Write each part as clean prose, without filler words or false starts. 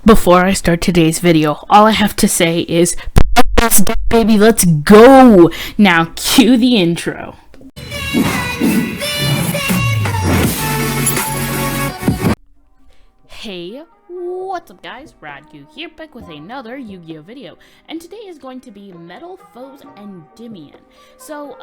Before I start today's video, all I have to say is, baby, let's go! Now, cue the intro. Hey, what's up guys? Radku here, back with another Yu-Gi-Oh video, and today is going to be Metalfoes and Endymion. So,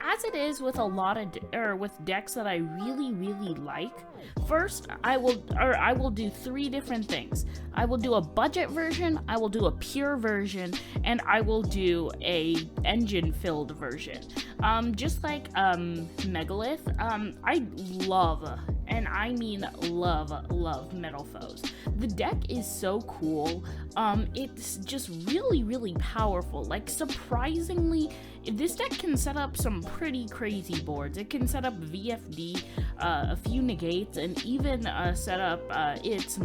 as it is with a lot of with decks that I really like, first I will do three different things. I will do a budget version, I will do a pure version, and I will do a engine-filled version. Just like Megalith, I love, and I mean love Metalfoes. The deck is so cool. It's just really powerful. Like, surprisingly, this deck can set up some pretty crazy boards. It can set up VFD, a few negates, and even set up its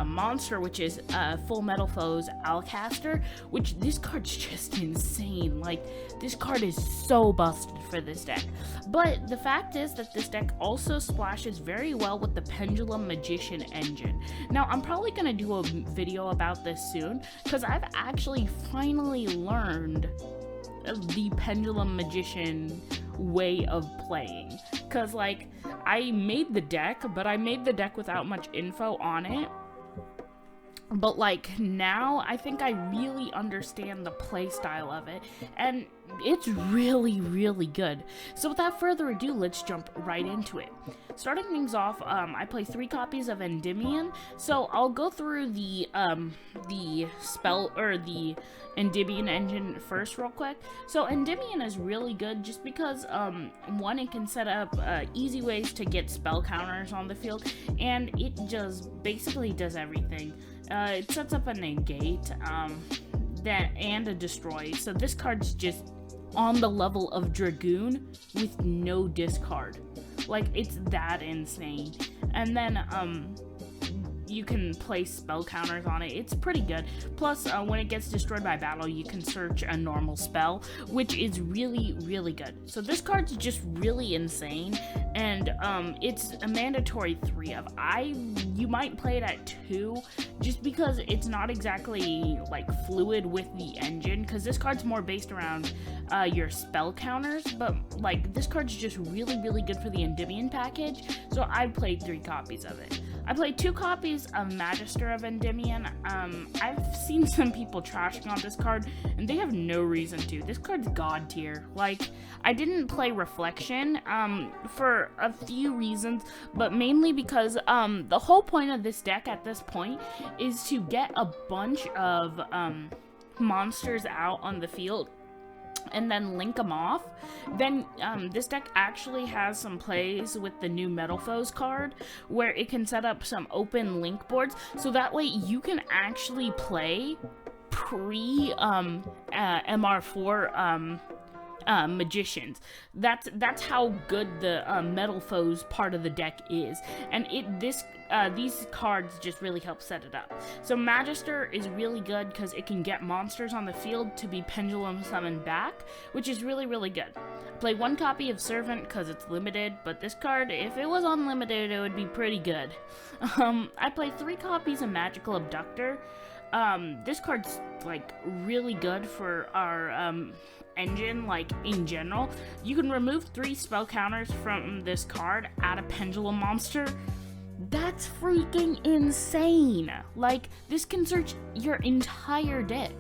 monster, which is Full Metalfoes Alcaster, which this card's just insane. Like, this card is so busted for this deck. But the fact is that this deck also splashes very well with the Pendulum Magician engine. Now, I'm probably going to do a video about this soon, because I've actually finally learned the Pendulum Magician way of playing. Because, like, I made the deck, but I made the deck without much info on it. But, like, now I think I really understand the play style of it, and it's really good. So without further ado, let's jump right into it. Starting things off, I play 3 copies of Endymion, so I'll go through the Endymion engine first real quick. So Endymion is really good just because, one, it can set up easy ways to get spell counters on the field, and it just basically does everything. It sets up a negate, and a destroy, so this card's just on the level of Dragoon with no discard. Like, it's that insane. And then, you can place spell counters on it. It's pretty good. Plus, when it gets destroyed by battle, you can search a normal spell, which is really good. So this card's just really insane, and it's a mandatory 3 of. You might play it at 2, just because it's not exactly like fluid with the engine, because this card's more based around your spell counters, but like this card's just really good for the Endymion package, so I played 3 copies of it. I played 2 copies of Magister of Endymion. I've seen some people trashing on this card, and they have no reason to. This card's god tier. Like, I didn't play Reflection for a few reasons, but mainly because the whole point of this deck at this point is to get a bunch of monsters out on the field and then link them off. Then this deck actually has some plays with the new Metalfoes card where it can set up some open link boards, so that way you can actually play pre MR4 magicians. That's how good the Metalfoes part of the deck is, and these cards just really help set it up. So Magister is really good because it can get monsters on the field to be pendulum summoned back, which is really good. I play 1 copy of Servant because it's limited, but this card, if it was unlimited, it would be pretty good. I play 3 copies of Magical Abductor. This card's like really good for our engine, like in general. You can remove 3 spell counters from this card, add a Pendulum Monster. That's freaking insane. Like, this can search your entire deck,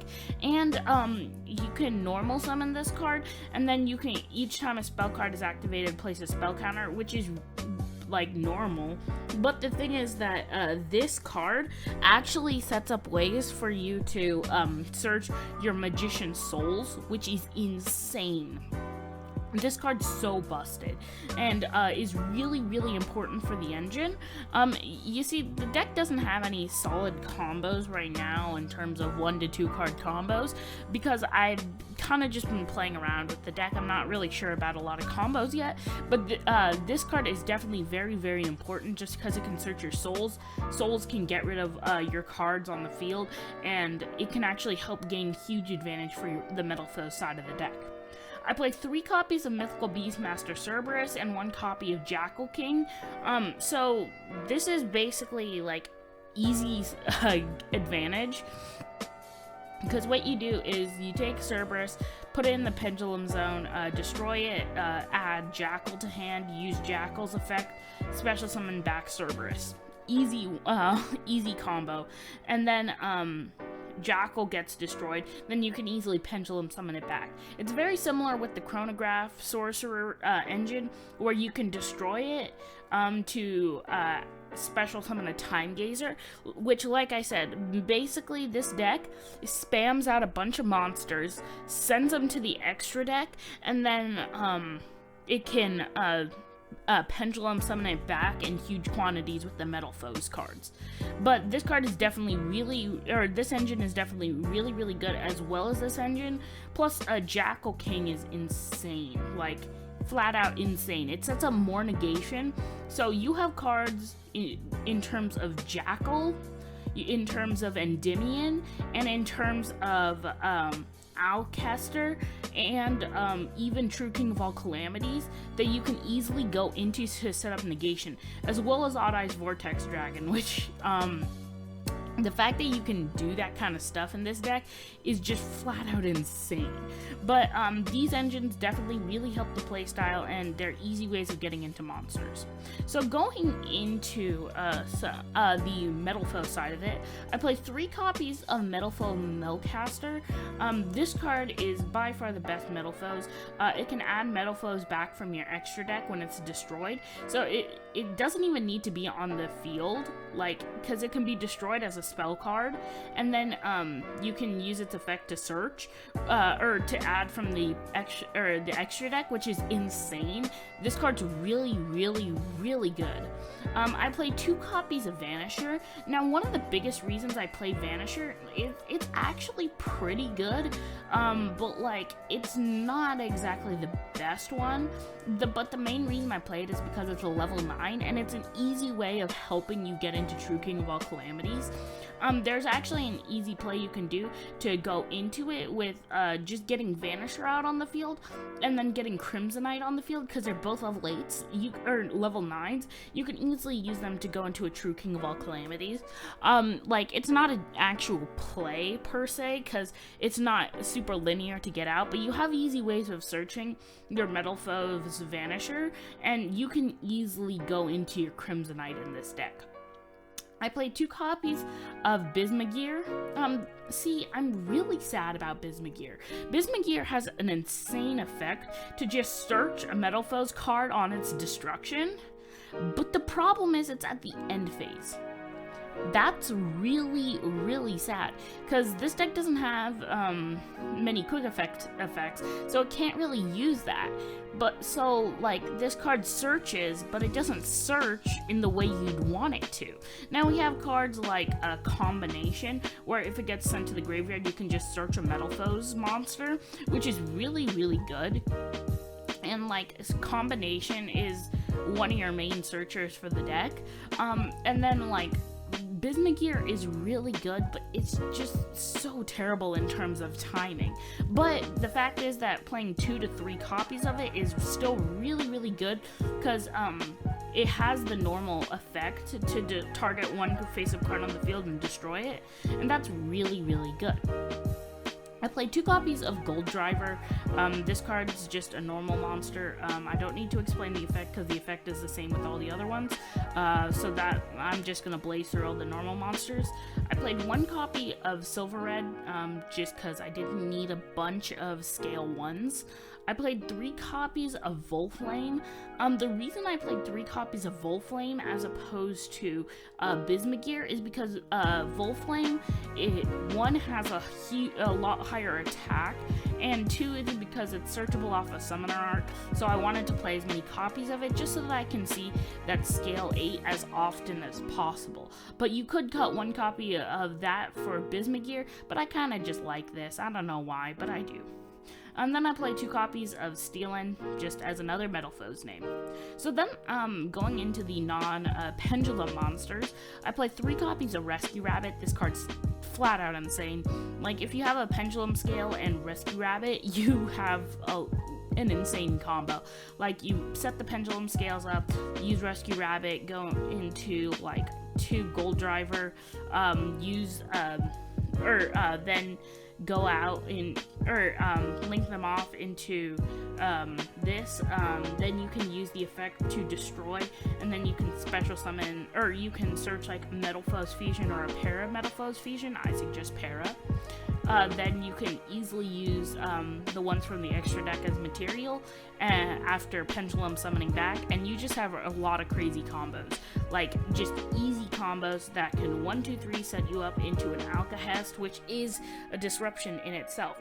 and you can normal summon this card, and then you can, each time a spell card is activated, place a spell counter, which is like normal. But the thing is that this card actually sets up ways for you to search your Magician Souls, which is insane. This card's so busted, and is really important for the engine. You see, the deck doesn't have any solid combos right now in terms of 1 to 2 card combos, because I've kind of just been playing around with the deck. I'm not really sure about a lot of combos yet, but this card is definitely very important just because it can search your souls. Souls can get rid of your cards on the field, and it can actually help gain huge advantage for the Metalfoes side of the deck. I play 3 copies of Mythical Beastmaster Cerberus and 1 copy of Jackal King. So this is basically like easy advantage. Because what you do is you take Cerberus, put it in the Pendulum Zone, destroy it, add Jackal to hand, use Jackal's effect, special summon back Cerberus. Easy combo. And then Jackal gets destroyed, then you can easily Pendulum summon it back. It's very similar with the Chronograph Sorcerer engine, where you can destroy it to special summon a Time Gazer, which, like I said, basically this deck spams out a bunch of monsters, sends them to the extra deck, and then it can Pendulum summon it back in huge quantities with the Metalfoes cards. But this card is definitely this engine is definitely really, really good, as well as this engine. Plus, Jackal King is insane, like flat out insane. It sets up more negation, so you have cards in terms of Jackal, in terms of Endymion, and in terms of Alcester, and even True King of All Calamities, that you can easily go into to set up negation, as well as Odd Eye's Vortex Dragon, which the fact that you can do that kind of stuff in this deck is just flat out insane. But these engines definitely really help the playstyle, and they're easy ways of getting into monsters. So going into the Metalfoes side of it, I play 3 copies of Metalfoes Melcaster. This card is by far the best Metalfoes. It can add Metalfoes back from your extra deck when it's destroyed, so it doesn't even need to be on the field, because it can be destroyed as a spell card, and then you can use its effect to search or to add from the extra deck, which is insane. This card's really, really, really good. I play 2 copies of Vanisher. Now, one of the biggest reasons I play Vanisher is it's actually pretty good, but it's not exactly the best one. But the main reason I play it is because it's a level 9, and it's an easy way of helping you get into True King of All Calamities. There's actually an easy play you can do to go into it with just getting Vanisher out on the field, and then getting Crimsonite on the field, because they're both level 8s, or level 9s. You can easily use them to go into a True King of All Calamities. It's not an actual play per se, because it's not super linear to get out, but you have easy ways of searching your Metalfoes Vanisher, and you can easily go into your Crimsonite in this deck. I played 2 copies of Bismugear. See, I'm really sad about Bismugear. Bismugear has an insane effect to just search a Metalfoes card on its destruction, but the problem is it's at the end phase. That's really, really sad, because this deck doesn't have many quick effects, so it can't really use that. But so, this card searches, but it doesn't search in the way you'd want it to. Now we have cards like a Combination, where if it gets sent to the graveyard, you can just search a Metalfoes monster, which is really, really good. And Combination is one of your main searchers for the deck. And then Bismugear is really good, but it's just so terrible in terms of timing. But the fact is that playing 2 to 3 copies of it is still really, really good, because it has the normal effect to target one face-up card on the field and destroy it, and that's really, really good. I played 2 copies of Gold Driver. This card is just a normal monster. I don't need to explain the effect, because the effect is the same with all the other ones. So that I'm just going to blaze through all the normal monsters. I played 1 copy of Silver Red, just because I didn't need a bunch of scale 1s. I played 3 copies of Volflame. The reason I played 3 copies of Volflame as opposed to Bismugear is because Volflame, 1 has a lot higher attack, and 2 is because it's searchable off a Summoner Art, so I wanted to play as many copies of it just so that I can see that scale 8 as often as possible. But you could cut 1 copy of that for Bismugear, but I kind of just like this. I don't know why, but I do. And then I played 2 copies of Steelin, just as another Metalfoes name. So then, going into the non-Pendulum Monsters, I played 3 copies of Rescue Rabbit. This card's flat out insane. If you have a Pendulum Scale and Rescue Rabbit, you have an insane combo. You set the Pendulum Scales up, use Rescue Rabbit, go into to Gold Driver, then go out link them off into this, then you can use the effect to destroy, and then you can special summon, or you can search like Metalfoes Fusion or a Para Metalfoes Fusion. I suggest Para. Then you can easily use the ones from the extra deck as material after Pendulum summoning back, and you just have a lot of crazy combos, like just easy combos that can 1, 2, 3 set you up into an Alcahest, which is a disruption in itself.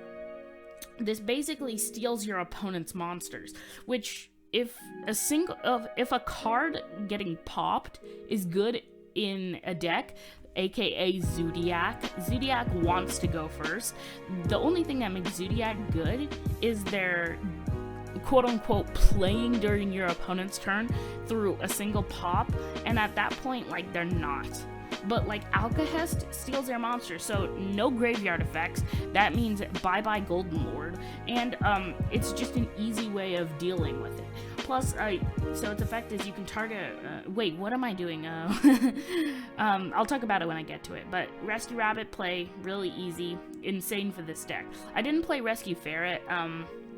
This basically steals your opponent's monsters, which if a card getting popped is good in a deck, aka Zodiac wants to go first. The only thing that makes Zodiac good is their quote-unquote playing during your opponent's turn through a single pop, and at that point, like, they're not. But like Alcahest steals their monsters, so no graveyard effects. That means bye-bye Golden Lord, and it's just an easy way of dealing with it. Plus, so its effect is you can target. Wait, what am I doing? I'll talk about it when I get to it. But Rescue Rabbit play really easy, insane for this deck. I didn't play Rescue Ferret.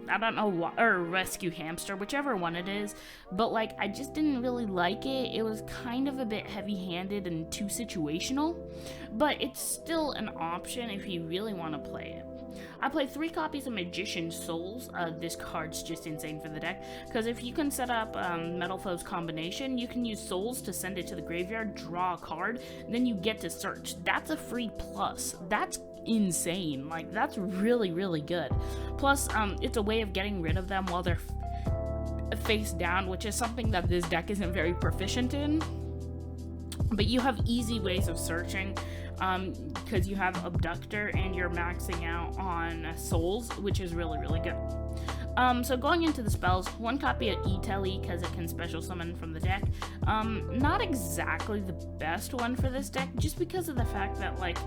I don't know what, or Rescue Hamster, whichever one it is, but like I just didn't really like it. It was kind of a bit heavy-handed and too situational, but it's still an option if you really want to play it. I play 3 copies of Magician's Souls. This card's just insane for the deck, because if you can set up Metalfoes combination, you can use Souls to send it to the graveyard, draw a card, then you get to search. That's a free plus. That's insane. Like, that's really, really good. Plus, it's a way of getting rid of them while they're face down, which is something that this deck isn't very proficient in. But you have easy ways of searching, because you have Abductor and you're maxing out on Souls, which is really, really good. So going into the spells, 1 copy of E-Telly, because it can special summon from the deck. Not exactly the best one for this deck, just because of the fact that, like,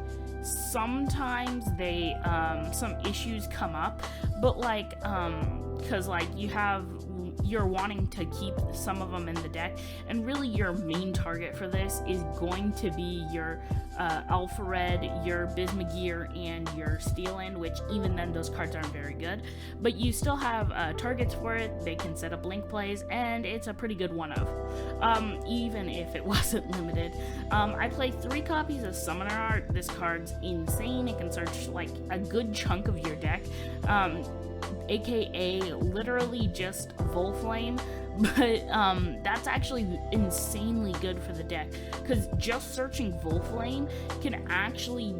sometimes they, some issues come up, but, like, because, like, you're wanting to keep some of them in the deck, and really your main target for this is going to be your Alpha Red, your Bismugear, and your Steel End, which even then those cards aren't very good, but you still have targets for it. They can set up link plays, and it's a pretty good one-of, even if it wasn't limited. I play 3 copies of Summoner Art. This card's insane. It can search like a good chunk of your deck, aka literally just Volflame, but that's actually insanely good for the deck, because just searching Volflame can actually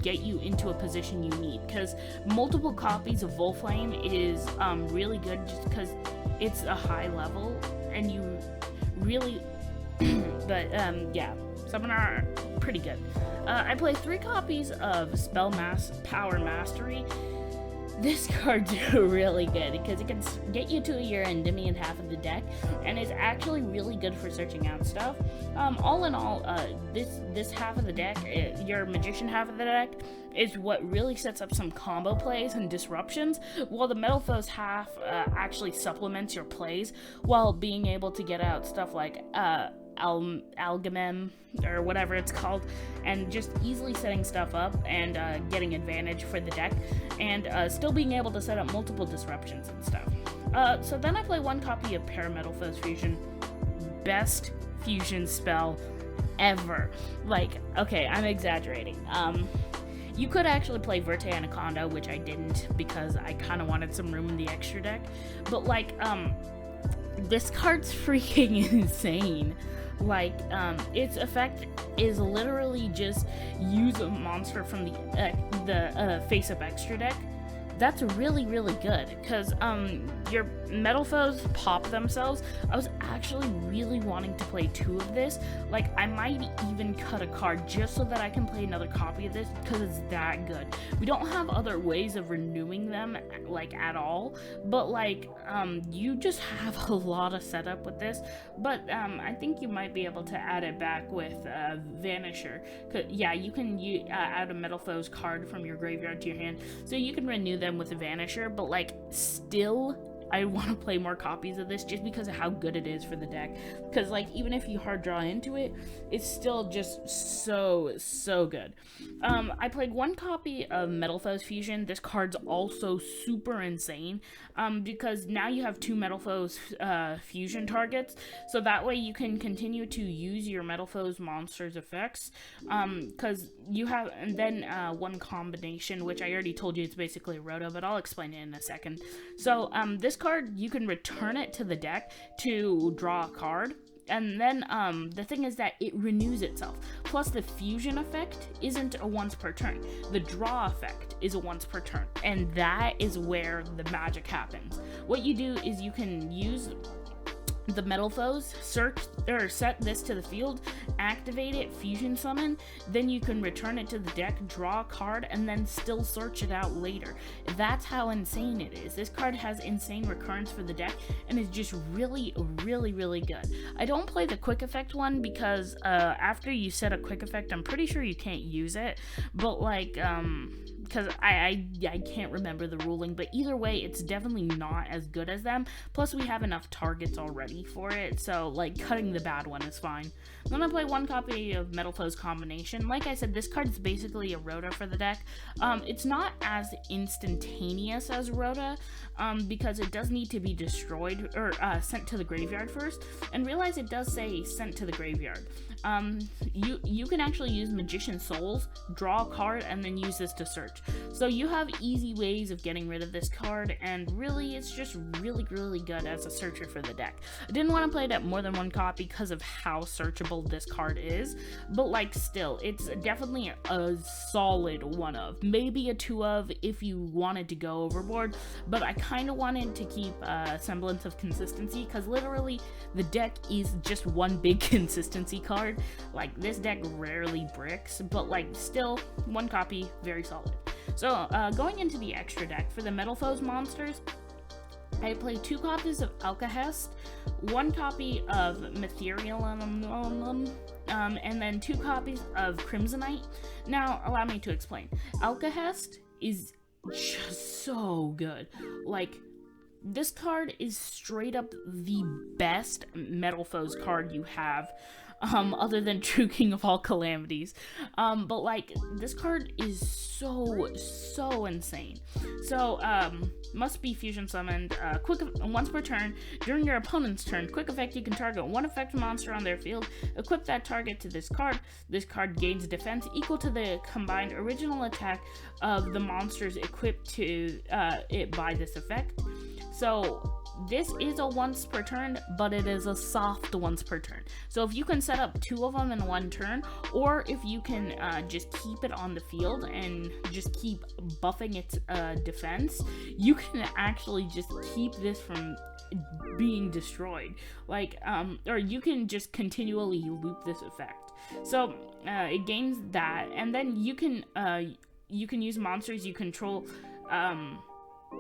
get you into a position you need, because multiple copies of Volflame is really good just because it's a high level and you really but yeah, Summoner are pretty good. I play 3 copies of Power Mastery. This card's really good because it can get you to your Endymion half of the deck, and it's actually really good for searching out stuff. All in all, this half of the deck, your Magician half of the deck, is what really sets up some combo plays and disruptions, while the Metalfoes half actually supplements your plays while being able to get out stuff like Algamem, or whatever it's called, and just easily setting stuff up and getting advantage for the deck, and still being able to set up multiple disruptions and stuff. So then I play 1 copy of Metalfoes Fusion. Best fusion spell ever. Like, okay, I'm exaggerating. You could actually play Verte Anaconda, which I didn't because I kind of wanted some room in the extra deck, but like, this card's freaking insane. Like, its effect is literally just use a monster from the face-up extra deck. That's really, really good, because your Metalfoes pop themselves. I was actually really wanting to play 2 of this. Like, I might even cut a card just so that I can play another copy of this, because it's that good. We don't have other ways of renewing them, like, at all, but, like, you just have a lot of setup with this, but I think you might be able to add it back with Vanisher. Yeah, you can add a Metalfoes card from your graveyard to your hand, so you can renew them with a Vanisher, but, like, still I want to play more copies of this just because of how good it is for the deck. Because, like, even if you hard draw into it, it's still just so good. I played one copy of Metalfoes Fusion. This card's also super insane, because now you have 2 Metalfoes fusion targets, so that way you can continue to use your Metalfoes monsters effects, because you have, and then one combination, which I already told you it's basically a Rhoda, but I'll explain it in a second. So this card, you can return it to the deck to draw a card. And then, the thing is that it renews itself. Plus, the fusion effect isn't a once per turn. The draw effect is a once per turn. And that is where the magic happens. What you do is you can use the Metalfoes, search or set this to the field, activate it, fusion summon, then you can return it to the deck, draw a card, and then still search it out later. That's how insane it is. This card has insane recurrence for the deck and is just really good. I don't play the quick effect one because after you set a quick effect, I'm pretty sure you can't use it, but like because I can't remember the ruling, but either way, it's definitely not as good as them. Plus, we have enough targets already for it, so like cutting the bad one is fine. I'm gonna play one copy of Metalfoes Combination. Like I said, this card is basically a Rhoda for the deck. It's not as instantaneous as Rhoda, because it does need to be destroyed or sent to the graveyard first. And realize it does say sent to the graveyard. You can actually use Magician Souls, draw a card, and then use this to search. So you have easy ways of getting rid of this card, and really, it's just really good as a searcher for the deck. I didn't want to play it at more than one copy because of how searchable this card is, but like still, it's definitely a solid 1 of, maybe a 2 of if you wanted to go overboard, but I kind of wanted to keep a semblance of consistency because literally the deck is just one big consistency card. Like, this deck rarely bricks, but like still 1 copy, very solid. So going into the extra deck for the Metalfoes monsters, I play 2 copies of Alcahest, 1 copy of Metalfoes, and then 2 copies of Crimsonite. Now, allow me to explain. Alcahest is just so good. Like, this card is straight up the best Metalfoes card you have, other than True King of All Calamities. But like, this card is so insane. So, must be fusion summoned, once per turn. During your opponent's turn, quick effect, you can target 1 effect monster on their field, equip that target to this card. This card gains defense equal to the combined original attack of the monsters equipped to it by this effect. So this is a once per turn, but it is a soft once per turn. So if you can set up 2 of them in 1 turn, or if you can just keep it on the field and just keep buffing its defense, you can actually just keep this from being destroyed. Like, or you can just continually loop this effect. So it gains that, and then you can use monsters you control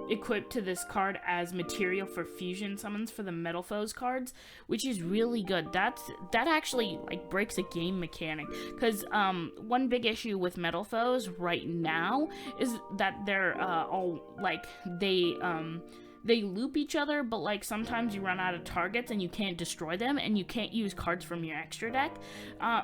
equipped to this card as material for fusion summons for the Metalfoes cards, which is really good. That actually like breaks a game mechanic, because one big issue with Metalfoes right now is that they're all like they loop each other, but like sometimes you run out of targets and you can't destroy them, and you can't use cards from your extra deck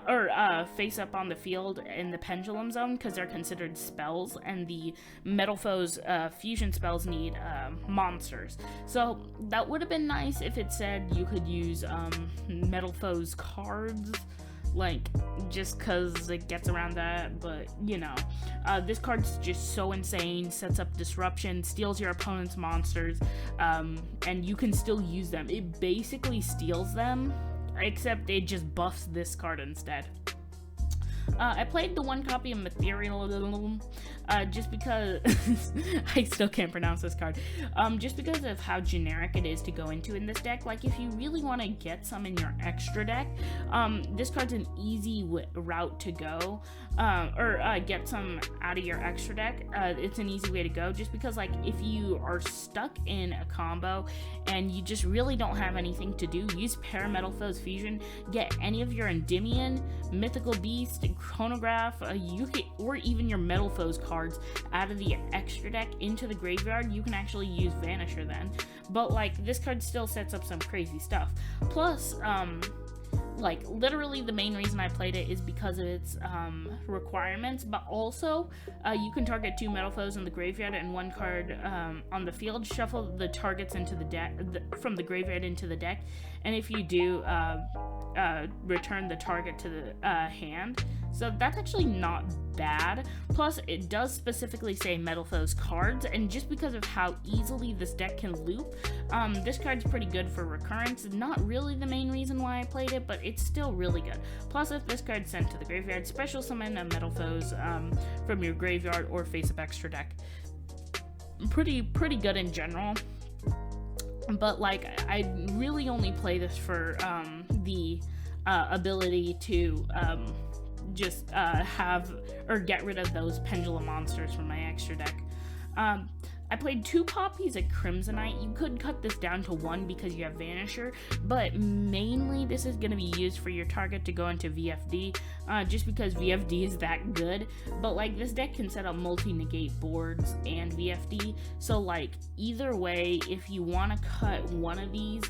or face up on the field in the Pendulum Zone because they're considered spells, and the Metalfoes fusion spells need monsters. So that would have been nice if it said you could use Metalfoes cards, like, just because it gets around that, but you know, this card's just so insane. Sets up disruption, steals your opponent's monsters, and you can still use them. It basically steals them, except it just buffs this card instead. I played the 1 copy of Metalfoes, just because I still can't pronounce this card, just because of how generic it is to go into in this deck. Like, if you really want to get some in your extra deck, this card's an easy route to go, or get some out of your extra deck. It's an easy way to go, just because, like, if you are stuck in a combo and you just really don't have anything to do, use Metalfoes Fusion, get any of your Endymion, Mythical Beast, chronograph, or even your Metalfoes cards out of the extra deck into the graveyard, you can actually use Vanisher then. But like, this card still sets up some crazy stuff. Plus, like, literally the main reason I played it is because of its requirements, but also you can target 2 Metalfoes in the graveyard and 1 card on the field, shuffle the targets into the deck from the graveyard into the deck, and if you do, return the target to the hand. So that's actually not bad. Plus, it does specifically say Metalfoes cards, and just because of how easily this deck can loop, this card's pretty good for recurrence. Not really the main reason why I played it, but it's still really good. Plus, if this card's sent to the graveyard, special summon a Metalfoes from your graveyard or face-up extra deck. Pretty good in general. But like, I really only play this for the ability to just have or get rid of those Pendulum Monsters from my extra deck. I played 2 copies of Crimsonite. You could cut this down to 1 because you have Vanisher, but mainly this is going to be used for your target to go into VFD, just because VFD is that good. But like, this deck can set up multi-negate boards and VFD, so like, either way, if you want to cut one of these,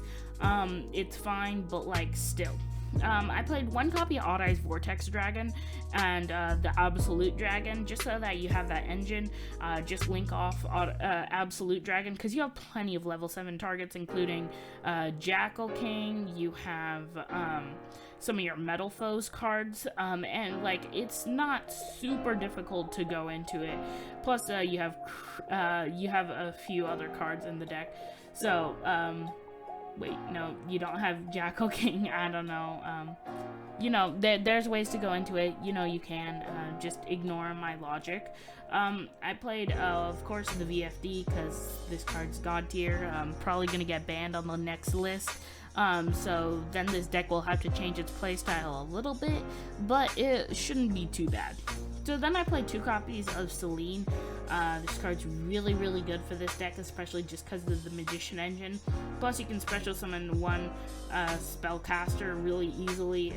it's fine, but like, still. I played 1 copy of Odd Eyes Vortex Dragon and the Absolute Dragon, just so that you have that engine. Just link off Absolute Dragon, because you have plenty of level 7 targets, including Jackal King. You have some of your Metalfoes cards, and like, it's not super difficult to go into it. Plus, you have a few other cards in the deck. So, wait, no, you don't have Jackal King. I don't know. You know, there's ways to go into it. You know, you can. Just ignore my logic. I played, of course, the VFD, because this card's god tier. Probably gonna get banned on the next list. So then this deck will have to change its playstyle a little bit, but it shouldn't be too bad. So then I played 2 copies of Selene. This card's really good for this deck, especially just because of the Magician engine. Plus, you can special summon 1 spellcaster really easily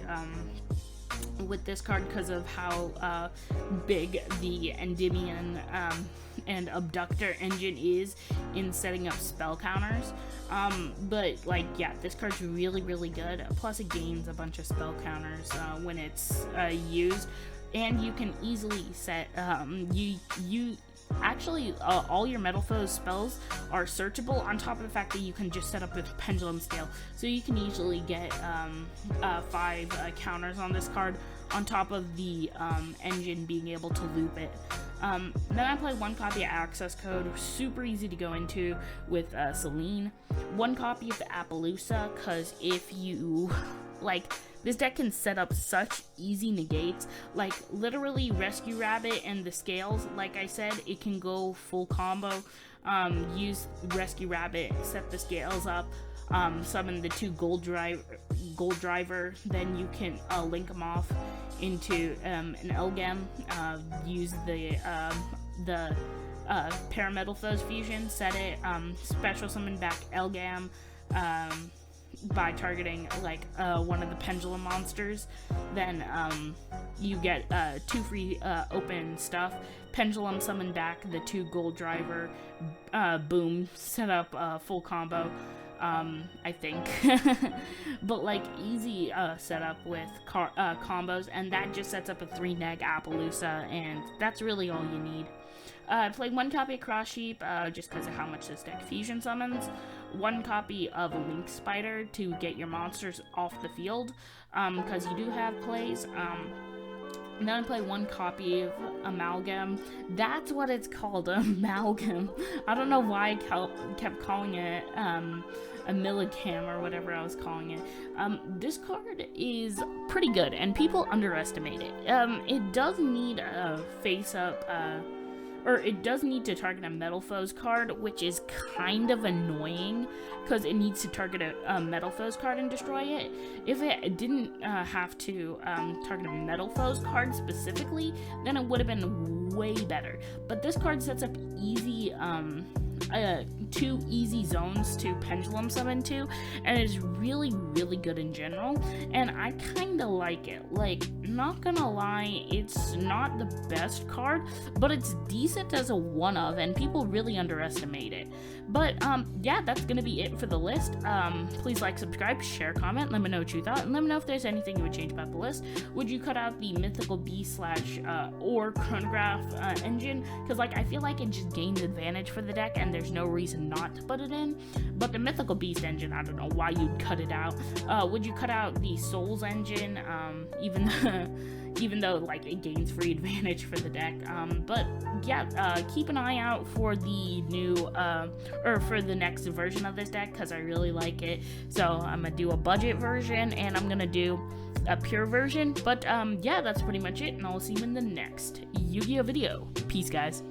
with this card because of how big the Endymion and Abductor engine is in setting up spell counters. But like, yeah, this card's really good. Plus, it gains a bunch of spell counters when it's used. And you can easily set, actually, all your Metalfoes spells are searchable, on top of the fact that you can just set up a Pendulum Scale. So you can easily get 5 counters on this card, on top of the engine being able to loop it. Then I played 1 copy of Access Code, super easy to go into with Selene. 1 copy of the Appaloosa, because if you, like, this deck can set up such easy negates, like literally Rescue Rabbit and the Scales. Like I said, it can go full combo. Use Rescue Rabbit, set the Scales up, summon the 2 Gold Driver, then you can link them off into an Elgam, use the Parametalfoes fusion, set it, special summon back Elgam, by targeting like one of the Pendulum Monsters. Then you get 2 free open stuff, Pendulum summon back the 2 Gold Driver, boom, set up a full combo, I think. But like, easy setup with combos, and that just sets up a 3-neg Appaloosa, and that's really all you need. I played 1 copy of Cross Sheep, just because of how much this deck fusion summons. 1 copy of Link Spider to get your monsters off the field, because you do have plays. And then I played 1 copy of Amalgam. That's what it's called, Amalgam. I don't know why I kept calling it a Milligam or whatever I was calling it. This card is pretty good, and people underestimate it. It does need a face-up, or it does need to target a Metalfoes card, which is kind of annoying, because it needs to target a Metalfoes card and destroy it. If it didn't have to target a Metalfoes card specifically, then it would have been way better. But this card sets up easy two easy zones to Pendulum Summon to, and it's really, really good in general, and I kinda like it. Like, not gonna lie, it's not the best card, but it's decent as a one-of, and people really underestimate it. But, yeah, that's gonna be it for the list. Please like, subscribe, share, comment, let me know what you thought, and let me know if there's anything you would change about the list. Would you cut out the Mythical Beast or Chronograph engine? Because, like, I feel like it just gains advantage for the deck, and there's no reason not to put it in. But the Mythical Beast engine, I don't know why you'd cut it out. Would you cut out the Souls engine, even though, like, it gains free advantage for the deck? But yeah, keep an eye out for the new, or for the next version of this deck, because I really like it. So I'm gonna do a budget version, and I'm gonna do a pure version. But yeah, that's pretty much it, and I'll see you in the next Yu-Gi-Oh video. Peace, guys.